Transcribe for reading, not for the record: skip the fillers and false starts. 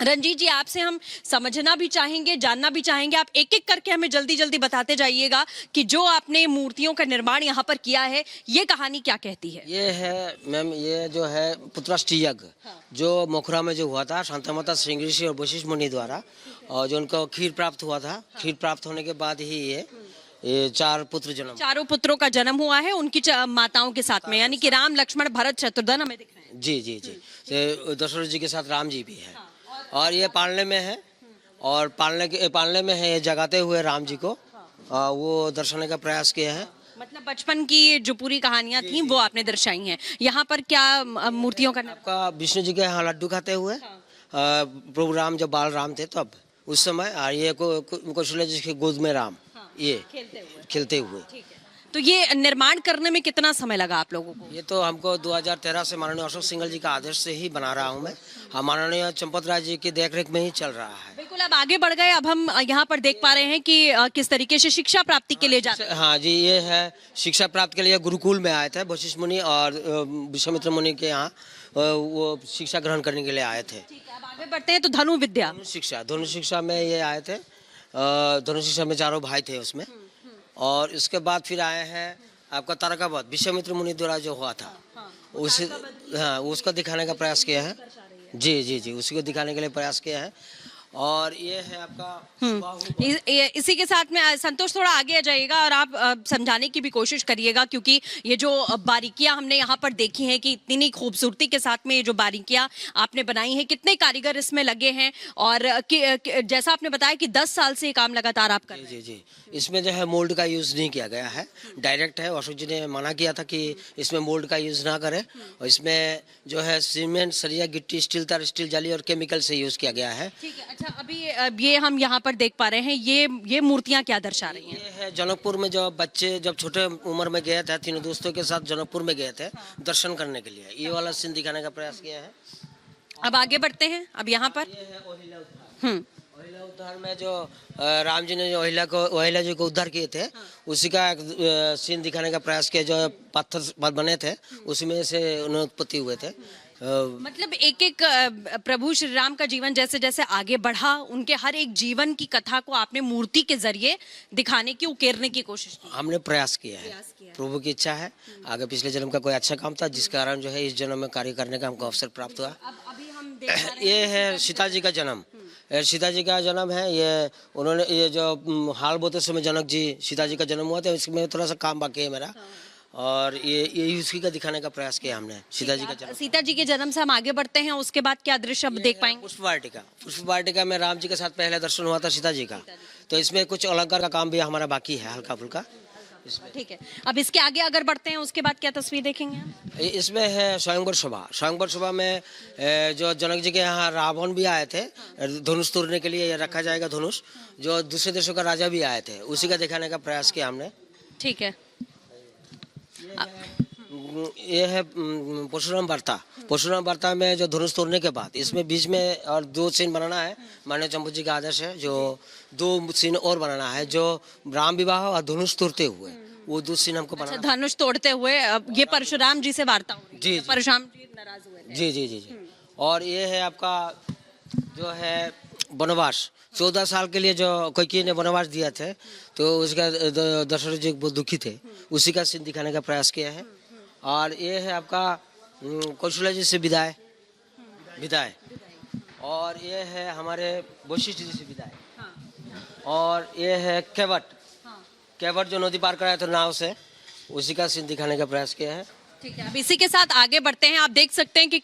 रंजीत जी, आपसे हम समझना भी चाहेंगे, जानना भी चाहेंगे। आप एक एक करके हमें जल्दी जल्दी बताते जाइएगा कि जो आपने मूर्तियों का निर्माण यहाँ पर किया है, ये कहानी क्या कहती है? ये है मैम, ये जो है पुत्राष्टि यज्ञ जो मथुरा में जो हुआ था शांता माता श्रृंगी ऋषि और वशिष्ठ मुनि द्वारा, और जो उनको खीर प्राप्त हुआ था। खीर प्राप्त होने के बाद ही ये 4 पुत्र जन्म। चारों पुत्रों का जन्म हुआ है उनकी माताओं के साथ में, यानी कि राम, लक्ष्मण, भरत, शत्रुघ्न हमें दिख रहे हैं। जी जी जी, तो दशरथ जी के साथ राम जी भी है। और ये पालने में है, और पालने में है, ये जगाते हुए राम जी को वो दर्शाने का प्रयास किया है। मतलब बचपन की जो पूरी कहानियां थी वो आपने दर्शाई हैं। यहाँ पर क्या मूर्तियों का आपका विष्णु जी के यहाँ लड्डू खाते हुए प्रभु राम जब बाल राम थे तब उस समय, और ये कौशल्या जी की गोद में राम ये खेलते हुए। तो ये निर्माण करने में कितना समय लगा आप लोगों को? ये तो हमको 2013 से माननीय अशोक सिंघल जी का आदेश से ही बना रहा हूँ मैं। माननीय चंपत राय जी की देखरेख में ही चल रहा है। बिल्कुल, अब आगे बढ़ गए। अब हम यहाँ पर देख पा रहे हैं कि किस तरीके से शिक्षा प्राप्ति के लिए जाते हैं। हाँ जी, ये है शिक्षा प्राप्त के लिए गुरुकुल में आए थे। वशिष्ठ मुनि और विश्वामित्र मुनि के यहाँ वो शिक्षा ग्रहण करने के लिए आए थे। अब आगे बढ़ते हैं तो धनु विद्या धनु शिक्षा में ये आए थे। धनु शिक्षा में 4 भाई थे उसमें। और इसके बाद फिर आए हैं आपका तारकावध, विश्वामित्र मुनि द्वारा जो हुआ था उसी, हाँ, उसको दिखाने का प्रयास किया है। जी जी जी, उसी को दिखाने के लिए प्रयास किया है। और ये है आपका इसी के साथ में संतोष थोड़ा आगे आ जाइएगा और आप समझाने की भी कोशिश करिएगा, क्योंकि ये जो बारीकियां हमने यहाँ पर देखी हैं कि इतनी खूबसूरती के साथ में ये जो बारीकियां आपने बनाई हैं, कितने कारीगर इसमें लगे हैं। और जैसा आपने बताया कि 10 साल से ये काम लगातार आप कर रहे हैं। जी जी, इसमें जो है मोल्ड का यूज़ नहीं किया गया है, डायरेक्ट है। अशोक जी ने मना किया था कि इसमें मोल्ड का यूज़ ना करें, और इसमें जो है सीमेंट, सरिया, गिट्टी, स्टील तार, स्टील जाली और केमिकल से यूज़ किया गया है। ठीक है। अच्छा, अभी ये हम यहाँ पर देख पा रहे हैं, ये मूर्तियाँ क्या दर्शा रही हैं? ये है जनकपुर में जो बच्चे जब छोटे उम्र में गए थे, 3 दोस्तों के साथ जनकपुर में गए थे दर्शन करने के लिए, ये वाला सीन दिखाने का प्रयास किया है। अब आगे बढ़ते हैं। अब यहाँ पर ओहिला उद्धार में जो राम जी ने जो ओहिला जी को उद्धार किए थे, उसी का एक सीन दिखाने का प्रयास किया। जो पत्थर बने थे उसी में से उन्हें उत्पत्ति हुए थे। मतलब एक एक प्रभु श्री राम का जीवन जैसे जैसे आगे बढ़ा, उनके हर एक जीवन की कथा को आपने मूर्ति के जरिए दिखाने की, उकेरने की कोशिश की। हमने प्रयास किया है। प्रभु की इच्छा है, आगे पिछले जन्म का कोई अच्छा काम था जिस कारण जो है इस जन्म में कार्य करने का हमको अवसर प्राप्त हुआ। अभी हम देख पा रहे ये है सीता जी का जन्म। सीता जी का जन्म है। ये उन्होंने ये जो हाल बोते समय जनक जी सीता जी का जन्म हुआ था, इसमें थोड़ा सा काम बाकी है मेरा, और ये उसी का दिखाने का प्रयास किया हमने, सीता जी का जन्म। सीता जी के जन्म से हम आगे बढ़ते हैं। उसके बाद क्या दृश्य अब देख पाएंगे? पुष्प वाटिका में राम जी के साथ पहले दर्शन हुआ था सीता जी का, तो इसमें कुछ अलंकार का काम भी हमारा बाकी है, हल्का फुल्का। ठीक है, अब इसके आगे अगर बढ़ते हैं उसके बाद क्या तस्वीर देखेंगे हम? इसमें है स्वयंवर सभा में जो जनक जी के यहाँ रावण भी आए थे धनुष तोड़ने के लिए, रखा जाएगा धनुष, जो दूसरे देशों का राजा भी आए थे, उसी का दिखाने का प्रयास किया हमने। ठीक है। ये है परशुराम वार्ता में जो धनुष तोड़ने के बाद इसमें बीच में और 2 सीन बनाना है। माननीय चंपत जी का आदेश है, जो 2 सीन और बनाना है, जो राम विवाह और धनुष तोड़ते हुए, वो 2 सीन हमको बनाना। धनुष तोड़ते हुए ये परशुराम जी से वार्ता हुई। जी, परशुराम जी नाराज हुए थे। जी जी जी जी। और ये है आपका जो है वनवास, 14 साल के लिए जो कैकेयी ने वनवास दिया थे, तो उसका दशरथ जी बहुत दुखी थे, उसी का सीन दिखाने का प्रयास किया है। और ये है आपका कौशल्या जी से विदाई, और ये है हमारे वशिष्ठ जी से विदाई। और ये है केवट जो नदी पार कराया था नाव से, उसी का सीन दिखाने का प्रयास किया है। ठीक है, अब इसी के साथ आगे बढ़ते हैं। आप देख सकते हैं कि